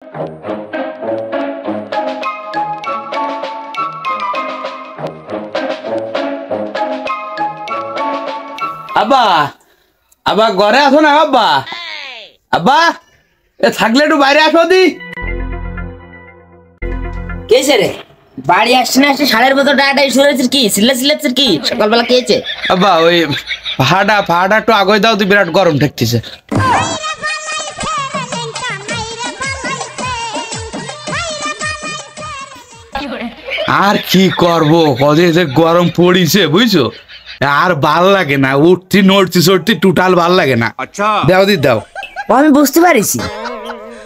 আব্বা আব্বা ঘরে আছো না আব্বা? আব্বা এ থাকলে একটু বাইরে আসো দি। কেছে রে বাড়ি আসছে না আসছে সাড়ের মতো ডাটা শুরু হয়েছে কি সিলেছিস কি সকালবেলা খেয়েছে? আব্বা ওই ভাড়া একটু আগে দাও তো, বিরাট গরম ঠেকতেছে। আর কি করবো, কদিন যে গরম পড়িছে বুঝছো, আর ভাল লাগে না, উঠতি নড়তি চড়তি টোটাল ভাল লাগে না। আচ্ছা দাও দি দাও। ও আমি বুঝতে পারিছি,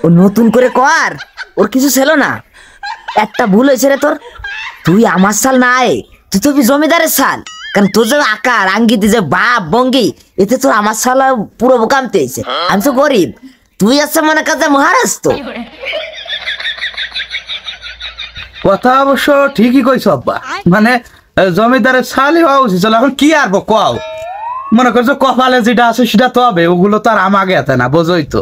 ও নতুন করে কর, ওর কিছু ছিল না। একটা ভুল হয়েছে রে তোর, তুই আমার সাল না আয়, তুই তো জমিদারের সাল। কারণ তোর যে আকার আঙ্গিতে যে বাপ ভঙ্গি, এতে তোর আমার সাল পুরো বোকামতে হয়েছে। আমি তো গরিব, তুই আসছে মনে কাজে মহারাজ। তো কথা অবশ্য ঠিকই কইছো আব্বা, মানে জমিদারের সালি হওয়া উচিত ছিল। এখন কি আর কও, মনে করছো কপালে যেটা আছে সেটা তো হবে, ওগুলো তো আর আমাকে এতে না, বোঝোই তো।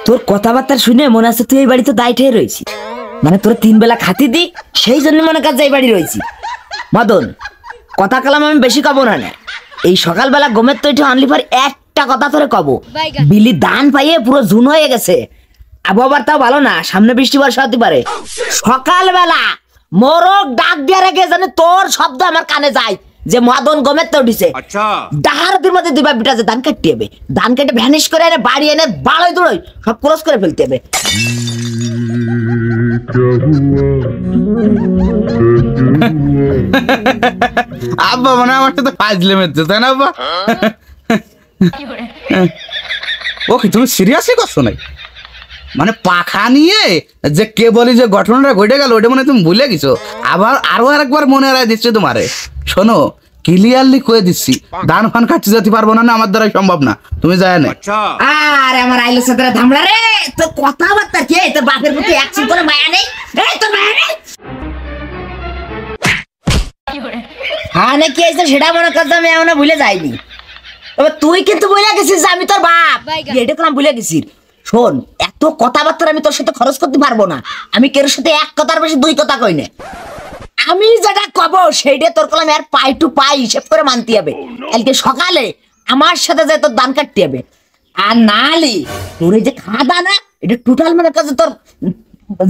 তোর কথাবার্তা শুনে মনে আছে তুই এই বাড়িতে দায়িত্বে রয়েছিস, মানে তোর 3 বেলা খাতি দি, সেই জন্য মনে কাজ এই বাড়ি রয়েছি। মদন কথা কালাম আমি বেশি কব না, এই সকালবেলা গোমের তো এটা আনলি পর একটা কথা তোরে কব, বিলি দান পাইয়ে পুরো জুন হয়ে গেছে। আবহাওয়ার তাও ভালো না, সামনে বৃষ্টি বর্ষা হতে পারে। সকালবেলা মোরগ ডাক দিয়ে রেখে জানে তোর শব্দ আমার কানে যায় যে মদন গোমের তো উঠিছে। ডাহারদের মধ্যে দুইবার বিটা যে ধান কাটতে হবে, ধান কেটে ভ্যানিশ করে এনে বাড়ি এনে বাড়াই দৌড়াই সব ক্রস করে ফেলতে হবে। আব্বা মানে আমার সাথে ফাজলে মেতে, তাই না আব্বা? ওকে তুমি সিরিয়াসলি করছো নাই? মানে পাখা নিয়ে যে কে বলি যে ঘটনাটা ঘটে গেল ওটা মানে তুমি ভুলে গেছো, আবার আরো আরেকবার মনে রায় দিচ্ছে তোমারে। শোনো ক্লিয়ারলি কয়ে দিচ্ছি, ধান ফান কাটতে যেতে পারবো না, আমার দ্বারা সম্ভব না, তুমি যায় না। আরে আমার আইলো সাথে ধামড়া রে, তো কথাবার্তা কি তোর বাপের প্রতি অ্যাকশন করে মায়া নেই? এই তোর মায়া নেই? হ্যাঁ না কি হয়েছে সেটা মনে করতে আমি এমন ভুলে যাইনি, তবে তুই কিন্তু ভুলে গেছিস যে আমি তোর বাপ, এটা তো আমি ভুলে গেছি। শোন এত কথাবার্তা আমি তোর সাথে খরচ করতে পারবো না, আমি কেউ সাথে এক কথার বেশি দুই কথা কই না। আমি যেটা কব সেইটা তোর কলাম আর পাই টু পাই হিসেব করে মানতে হবে। কালকে সকালে আমার সাথে যে তোর ধান কাটতে হবে, আর নালি তোর এই যে খাওয়া না এটা টোটাল মানে কাছে তোর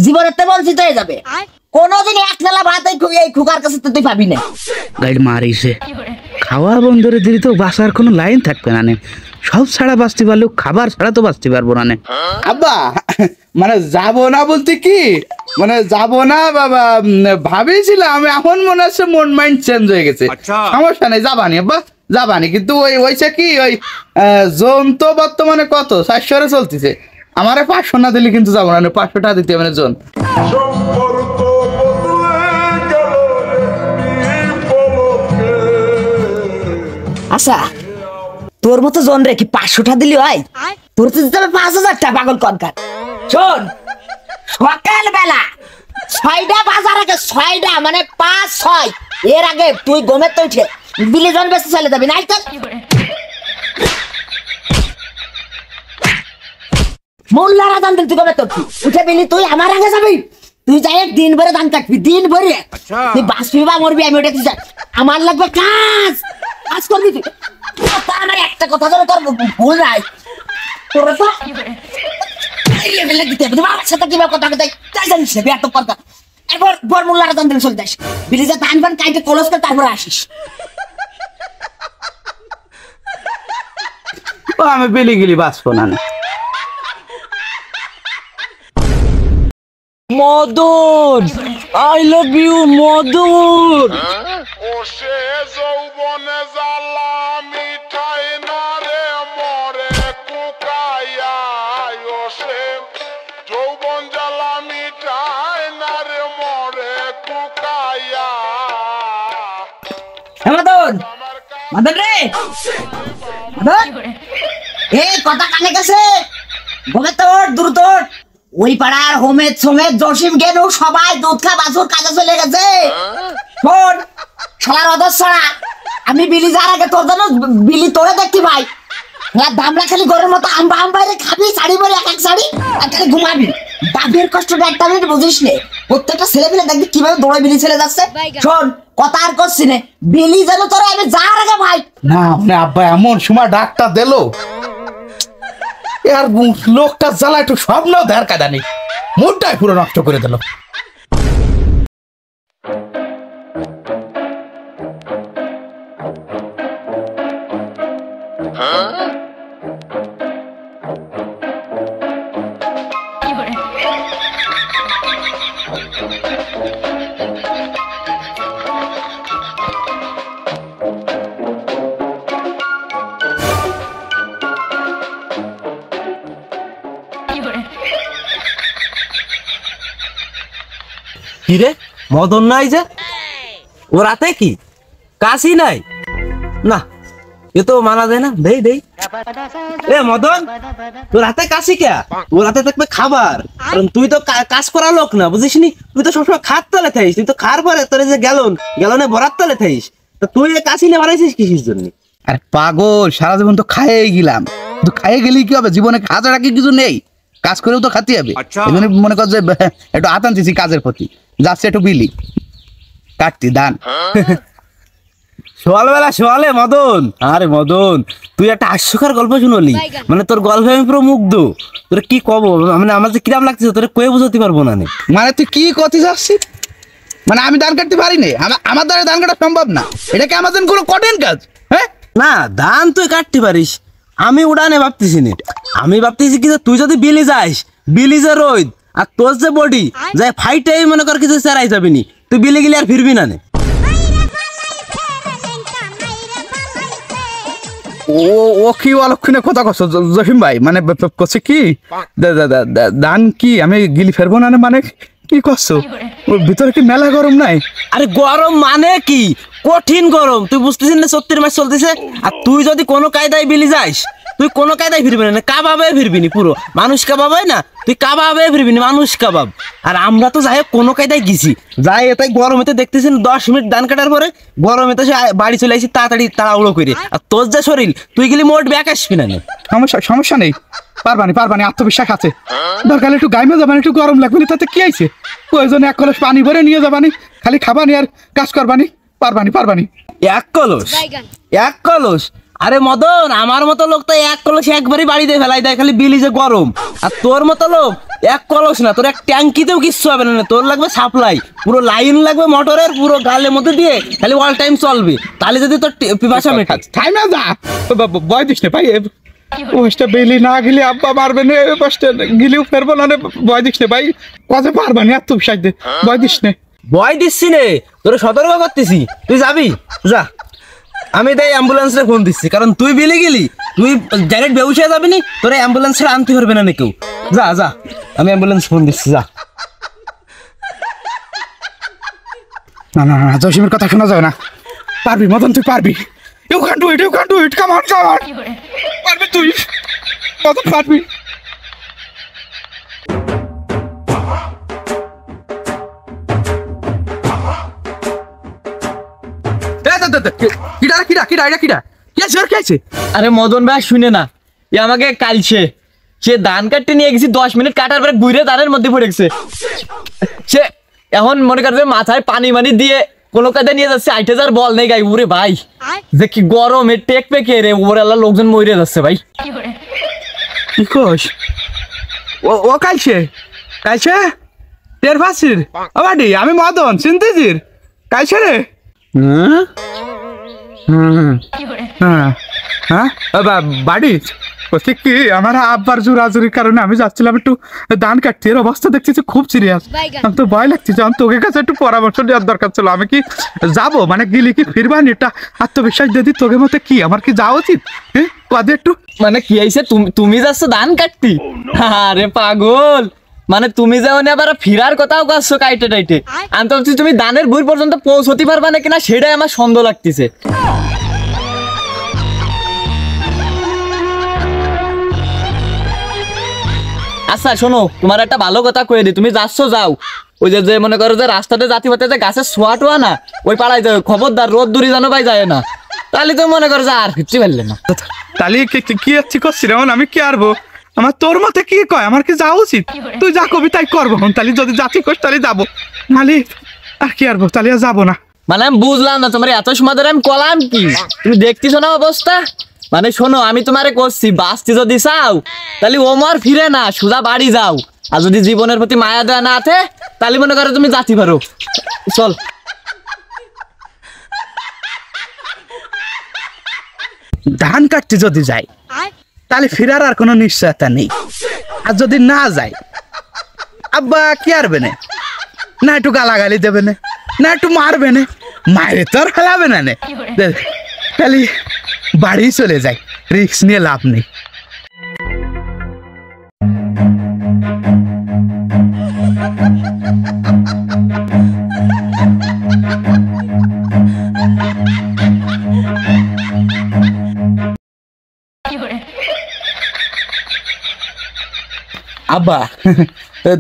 জীবনের তে বঞ্চিত হয়ে যাবে। কোনোদিন এক নালা ভাত এই খুকার কাছে তুই পাবি না। গাইড মারিছে, খাওয়া বন্ধরে দিলে তো বাঁচার কোনো লাইন থাকবে না, সব ছাড়া বাঁচতে পারলেও খাবার ছাড়া তো বাঁচতে পারবো না। আব্বা মানে যাবো না বলতে কি, মানে যাবো না বাবা ভাবিছিলাম, এখন মনে হচ্ছে মন মাইন্ড চেঞ্জ হয়ে গেছে। সমস্যা নেই, যাবানি আব্বা যাবানি, কিন্তু ওই হয়েছে কি ওই জোন তো বর্তমানে কত 400 চলতেছে, আমারে 500 না দিলে কিন্তু যাবো না, 500 টাকা দিতে হবে জোন। আচ্ছা তোর মতো জন রে কি 500 টাকা দিলি হয়? তোর তো দিতে হবে 5000 টাকা, পাগল কনকার। শোন সকাল বেলা 6টা বাজার আগে, 6টা মানে 5-6 এর আগে তুই গমের তো উঠে বিলি জন বেশি চলে যাবি নাই তো মোল্লারা দান দিতে গমের তো উঠে বিলি তুই আমার আগে যাবি। তুই যাই দিন ভরে ধান কাটবি, দিন ভরে তুই বাঁচবি বা মরবি আমি ওটা চাই। আমার লাগবে কাজ, কাজ করবি তুই। আমার একটা কথা ধরে তোর ভুল নাই, তোর তো দিতে হবে আমার সাথে কিভাবে কথা কথা তাই জানিস না এত কথা। এরপর বর মোল্লারা দান দিলে চলে যাস, বিলি যা ধান ফান কাইটে কলস করে তারপরে আসিস। আমি বেলি গেলি বাঁচবো না। Madan I love you Madan. ও সে যৌবনে জ্বালা মিঠাই না রে মরে কুকাইয়া, ও সে যৌবন জ্বালা মিঠাই না রে মরে কুকাইয়া। মদন মদন রে মদন, এই কথা কানে গেছে, ঘুমে তোর দ্রুত ওই পাড়ার হোমেদ সোমেদ জসিম গেনু সবাই দুধ খা বাছুর কাজে চলে গেছে। শোন শালার অদর ছড়া, আমি বিলি যাওয়ার আগে তোর জন্য বিলি তোরে দেখতি ভাই দামরা খালি ঘরের মতো আম্বা আম্বাইরে খাবি শাড়ি পরে এক শাড়ি আর খালি ঘুমাবি বাপের কষ্টটা একটা মিনিট বুঝিস নে প্রত্যেকটা ছেলে পেলে দেখবি কিভাবে দৌড়ে বিলি ছেলে যাচ্ছে শোন কথা আর করছি নে বিলি যেন তোরা আমি যাওয়ার আগে ভাই না মানে আব্বা এমন সময় ডাকটা দিল আর লোকটা জ্বালা একটু স্বপ্ন দেয়ার কাদা নেই মুডটাই পুরো নষ্ট করে দিল কি রে মদন নাই যে ও রাতে কি কাশি নাই না এ তো মানা যায় না দেই দেই এ মদন তোর রাতে কাশি কে ও রাতে থাকবে খাবার কারণ তুই তো কাজ করা লোক না বুঝিস নি তুই তো সবসময় খাত তলে থাইস তুই তো খার পরে তোর যে গ্যালনে বরাত তলে থাইস তা তুই কাশি নিয়ে বানাইছিস কিসের জন্য আর পাগল সারা জীবন তো খাইয়ে গেলাম তো খাইয়ে গেলি কি হবে জীবনে কাজ রাখি কিছু নেই কাজ করেও তো খাতে হবে এই জন্য মনে কর যে একটু আতান দিছি কাজের প্রতি যাচ্ছে একটু বিলি কাটতি দান সকালবেলা সকালে মদন আরে মদন তুই একটা হাস্যকর গল্প শুনলি মানে তোর গল্পে আমি পুরো মুগ্ধ তোর কি কব মানে আমার যে কিরাম লাগছে তোর কয়ে বুঝতে পারবো না মানে তুই কি কথা যাচ্ছিস মানে আমি ধান কাটতে পারি না আমার দ্বারা ধান কাটা সম্ভব না এটা কি আমাদের কোনো কঠিন কাজ হ্যাঁ না ধান তুই কাটতে পারিস আমি উড়ানে ভাবতেছি না আমি ভাবতেছি কি তুই যদি বিলি যাস বিলি যে রোদ আর তোর যে বডি যাই ফাইটেই মনে কর কিছু চেরাই যাবি নি তুই বিলি গেলে আর ফিরবি না ও কি অলক্ষণে কথা কছ জহিম ভাই মানে কছে কি ধান কি আমি গিলি ফেরবো না মানে কি করছো ওর ভিতরে কি মেলা গরম নাই আরে গরম মানে কি কঠিন গরম তুই বুঝতেছিস না 70 মাস চলতেছে আর তুই যদি কোনো কায়দায় বিলি যাস তুই কোনো কায়দায় ফিরবি না কাবাবে ফিরবি নি পুরো মানুষ কাবাব হয় না তুই কাবাবে ফিরবি না মানুষ কাবাব আর আমরা তো যাই হোক কোনো কায়দায় গেছি যাই এটাই গরমেতে দেখতেছেন 10 মিনিট ধান কাটার পরে গরমেতে সে বাড়ি চলে আসি তাড়াতাড়ি তাড়াহুড়ো করে আর তোর যে শরীর তুই গেলি মোট ব্যাক আসবি না সমস্যা নেই পারবানি আত্মবিশ্বাস আছে দরকার একটু গাইমে যাবানি একটু গরম লাগবে তাতে কি আইছে প্রয়োজনে 1 কলস পানি ভরে নিয়ে যাবানি খালি খাবানি আর কাজ করবানি পারবানি 1 কলস আরে মদন আমার মতো লোক তো 1 কলস একবারই বাড়িতে ফেলাই দেয় খালি বিলি যে গরম আর তোর মতো লোক 1 কলস না তোর এক ট্যাঙ্কিতেও কিচ্ছু হবে না তোর লাগবে সাপ্লাই পুরো লাইন লাগবে মোটরের পুরো গালের মধ্যে দিয়ে খালি অল টাইম চলবে তাহলে যদি তোর পিপাসা মেটায় টাইম না যা বয় দিস না ভাই ওটা বেলি না গেলে আব্বা মারবে না বসতে গিলেও ফেরবো না বয় দিস না ভাই কাজে পারবানি আত্মবিশ্বাস দে বয় দিস না ভয় দিচ্ছি নে তোর সতর্ক করতেছি তুই যাবি যা আমি তাই অ্যাম্বুলেন্সে ফোন দিচ্ছি কারণ তুই বিলে গেলি তুই ডাইরেক্ট ব্যবসায় যাবি নি তোর অ্যাম্বুলেন্স ছেড়ে আনতে পারবে না কেউ যা আমি অ্যাম্বুলেন্স ফোন দিচ্ছি যা না জসিমের কথা শোনা যাবে না পারবি মদন তুই পারবি you can do it come on পারবি তুই মদন পারবি আরে মদন ভাই শুনে না এ আমাকে কালছে সে ধান কাটতে নিয়ে গেছি 10 মিনিট কাটার পরে ঘুরে ধানের মধ্যে পড়েছে সে এখন মনে করবে মাথায় পানি দিয়ে কোনো কাজে নিয়ে যাচ্ছে 8000 বল নেই গাই উরে ভাই যে কি গরমে টেক পেকে রে ওরে আল্লাহ লোকজন মরে যাচ্ছে ভাই কি কস ও কালছে টের ফাসির আবাডি আমি মদন চিন্তিজির কালছে রে বাড়ি বলছি কি আমার আব্বার জোরাজুরির কারণে আমি যাচ্ছিলাম একটু ধান কাটতে এর অবস্থা দেখতেছি খুব সিরিয়াস আমি তো ভয় লাগতেছে আমি তোকে কাছে একটু পরামর্শ দেওয়ার দরকার ছিল আমি কি যাবো মানে গেলি কি ফিরবানি এটা আত্মবিশ্বাস দিদি তোকে মতে কি আমার কি যাওয়া উচিত হ্যাঁ কাজে একটু মানে কি আইছে তুমি যাচ্ছ ধান কাটতি আরে পাগল মানে তুমি যেমন আবার ফিরার কথাও করছো কাইটে আমি তো ভাবছি তুমি ধানের ভুঁই পর্যন্ত পৌঁছতে পারবা না কিনা সেটাই আমার সন্দেহ লাগতেছে আচ্ছা শোনো তোমার একটা ভালো কথা কয়ে দি তুমি যাচ্ছ যাও ওই যে মনে করো যে রাস্তাতে জাতি পাতে যে গাছের ছোঁয়া টোয়া না ওই পাড়ায় যাও খবরদার রোদ দূরে জানো ভাই যায় না তাহলে তো মনে কর যে আর কিচ্ছু পারলে না। তাহলে কি হচ্ছে করছি রে আমি কি আরবো? আমার তোর মতে কি কয় আমার কি যাওয়া উচিত? তুই যা কবি তাই করবো। তাহলে যদি যাচ্ছি কর তাহলে যাবো, নাহলে আর কি আরবো, তাহলে আর যাবো না। মানে আমি বুঝলাম না তোমার এত সময় ধরে আমি কলাম কি, তুমি দেখতেছো না অবস্থা? মানে শোনো, আমি তোমারে করছি বাঁচতে যদি চাও তাহলে ওমর ফিরে না, সোজা বাড়ি যাও। আর যদি জীবনের প্রতি মায়া দেওয়া না আছে তাহলে মনে করো তুমি যাতে পারো। চল। ধান কাটতে যদি যাই তাহলে ফিরার আর কোনো নিশ্চয়তা নেই। আর যদি না যাই আব্বা কি আরবে না একটু গালাগালি দেবে না একটু মারবে না, মায়ের তো আর ফেলাবে না তাহলে বাড়ি চলে যাই, রিস্ক নিয়ে লাভ নেই। আব্বা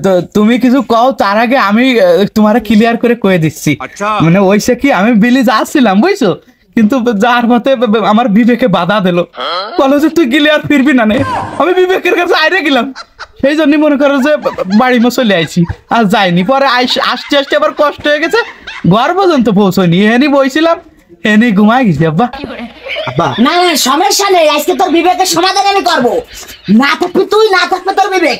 তো তুমি কিছু কও তার আগে আমি তোমার ক্লিয়ার করে কয়ে দিচ্ছি। মানে ওইসে কি আমি বিলি যাচ্ছিলাম বুঝছো, কিন্তু যার মতে আমার বিবেকে বাধা দিল, বলো যে তুই গেলে আর ফিরবি না। আমি বিবেকের কাছে আইরে গেলাম, সেই জন্য মনে করো যে বাড়ি মো চলে আইছি, আর যাইনি। পরে আসতে আসতে আবার কষ্ট হয়ে গেছে, ঘর পর্যন্ত পৌঁছয়নি, এনি বইছিলাম এনি ঘুমাই গেছি। আব্বা না সমস্যা নেই, আজকে তোর বিবেকের সমাধান আমি করবো। না থাকবি তুই, না থাকবে তোর বিবেক।